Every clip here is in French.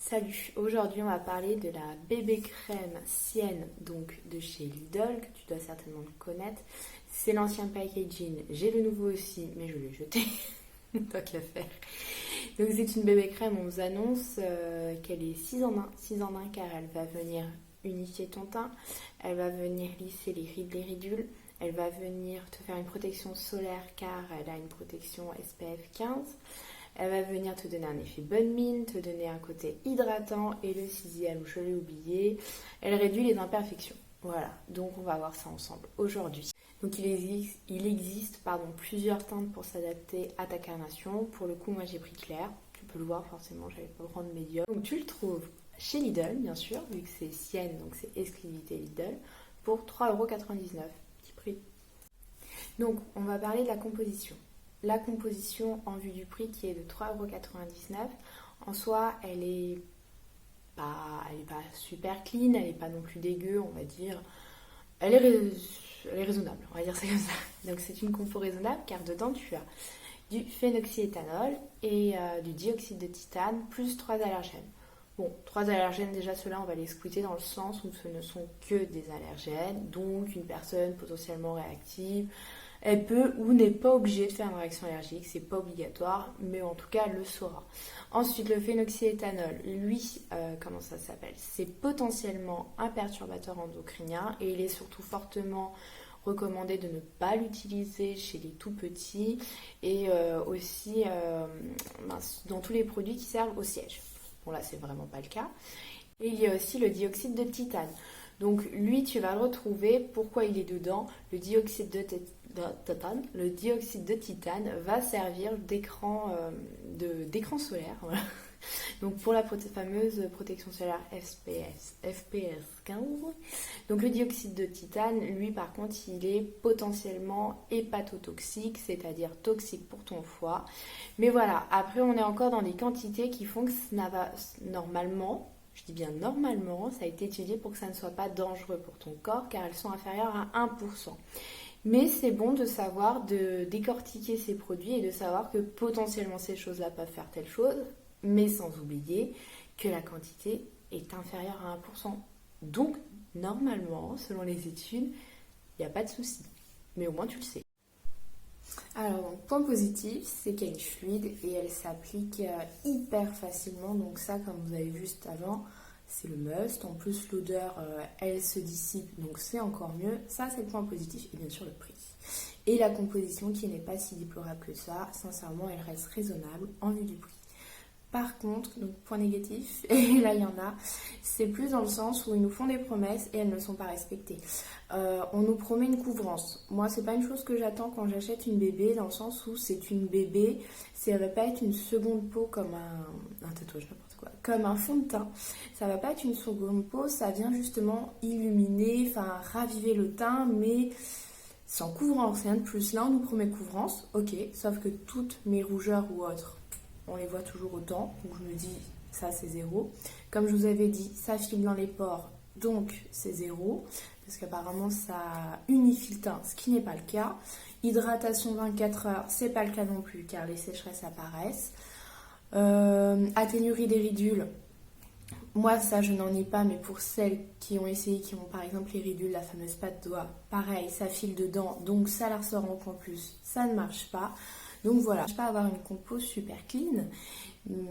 Salut, aujourd'hui on va parler de la bébé crème Sienne, donc de chez Lidl, que tu dois certainement connaître. C'est l'ancien packaging, j'ai le nouveau aussi, mais je l'ai jeté, tant qu'à faire. Donc c'est une bébé crème, on nous annonce qu'elle est 6 en 1, 6 en 1 car elle va venir unifier ton teint, elle va venir lisser les rides, les ridules, elle va venir te faire une protection solaire car elle a une protection SPF 15. Elle va venir te donner un effet bonne mine, te donner un côté hydratant et le sixième, je l'ai oublié, elle réduit les imperfections. Voilà, donc on va voir ça ensemble aujourd'hui. Donc il existe plusieurs teintes pour s'adapter à ta carnation. Pour le coup, moi j'ai pris clair, tu peux le voir forcément, j'allais pas prendre médium. Donc tu le trouves chez Lidl, bien sûr, vu que c'est Sienne, donc c'est exclusivité Lidl, pour 3,99€, petit prix. Donc on va parler de la composition. La composition en vue du prix qui est de 3,99€, en soi elle est pas super clean, elle n'est pas non plus dégueu, on va dire. Elle est raisonnable, on va dire ça comme ça. Donc c'est une compo raisonnable car dedans tu as du phénoxyéthanol et du dioxyde de titane plus 3 allergènes. Bon, 3 allergènes, déjà ceux-là on va les squeezer dans le sens où ce ne sont que des allergènes, donc une personne potentiellement réactive, elle peut ou n'est pas obligée de faire une réaction allergique, c'est pas obligatoire, mais en tout cas elle le saura. Ensuite, le phénoxyéthanol, lui, comment ça s'appelle? C'est potentiellement un perturbateur endocrinien et il est surtout fortement recommandé de ne pas l'utiliser chez les tout petits et aussi dans tous les produits qui servent au siège. Bon là c'est vraiment pas le cas. Et il y a aussi le dioxyde de titane. Donc lui tu vas le retrouver, pourquoi il est dedans? Le dioxyde de titane va servir d'écran solaire. Voilà. Donc pour la fameuse protection solaire FPS 15. Donc le dioxyde de titane, lui par contre, il est potentiellement hépatotoxique, c'est-à-dire toxique pour ton foie. Mais voilà, après on est encore dans des quantités qui font que normalement, je dis bien normalement, ça a été étudié pour que ça ne soit pas dangereux pour ton corps car elles sont inférieures à 1%. Mais c'est bon de savoir, de décortiquer ces produits et de savoir que potentiellement ces choses-là peuvent faire telle chose, mais sans oublier que la quantité est inférieure à 1%. Donc, normalement, selon les études, il n'y a pas de souci. Mais au moins, tu le sais. Alors, donc, point positif, c'est qu'elle est fluide et elle s'applique hyper facilement. Donc ça, comme vous avez vu juste avant, c'est le must. En plus, l'odeur, elle se dissipe, donc c'est encore mieux. Ça, c'est le point positif et bien sûr le prix. Et la composition qui n'est pas si déplorable que ça, sincèrement, elle reste raisonnable en vue du prix. Par contre, donc point négatif, et là il y en a, c'est plus dans le sens où ils nous font des promesses et elles ne sont pas respectées. On nous promet une couvrance. Moi, c'est pas une chose que j'attends quand j'achète une bébé, dans le sens où c'est une bébé, ça va pas être une seconde peau comme un tatouage, n'importe quoi, comme un fond de teint. Ça va pas être une seconde peau, ça vient justement illuminer, enfin raviver le teint, mais sans couvrance, rien de plus. Là, on nous promet couvrance, ok, sauf que toutes mes rougeurs ou autres, on les voit toujours autant, donc je me dis ça c'est zéro. Comme je vous avais dit, ça file dans les pores, donc c'est zéro, parce qu'apparemment ça unifie le teint, ce qui n'est pas le cas. Hydratation 24 heures, c'est pas le cas non plus, car les sécheresses apparaissent. Atténuerie des ridules, moi ça je n'en ai pas, mais pour celles qui ont essayé, qui ont par exemple les ridules, la fameuse pâte d'oie, pareil, ça file dedans, donc ça la ressort en plus, ça ne marche pas. Donc voilà, je ne vais pas avoir une compo super clean,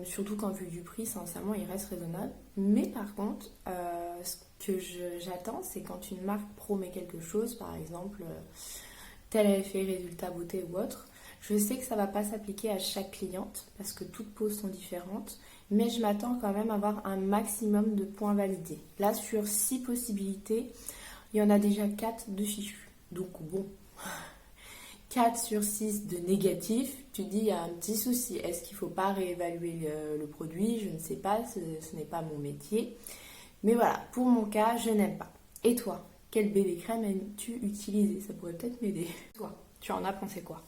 surtout qu'en vue du prix, sincèrement, il reste raisonnable. Mais par contre, ce que j'attends, c'est quand une marque promet quelque chose, par exemple, tel effet, résultat, beauté ou autre, je sais que ça ne va pas s'appliquer à chaque cliente, parce que toutes poses sont différentes, mais je m'attends quand même à avoir un maximum de points validés. Là, sur 6 possibilités, il y en a déjà 4 de fichus. Donc bon... 4 sur 6 de négatif, tu dis il y a un petit souci. Est-ce qu'il ne faut pas réévaluer le produit? Je ne sais pas, ce n'est pas mon métier. Mais voilà, pour mon cas, je n'aime pas. Et toi, quelle bébé crème aimes-tu utiliser? Ça pourrait peut-être m'aider. Toi, tu en as pensé quoi?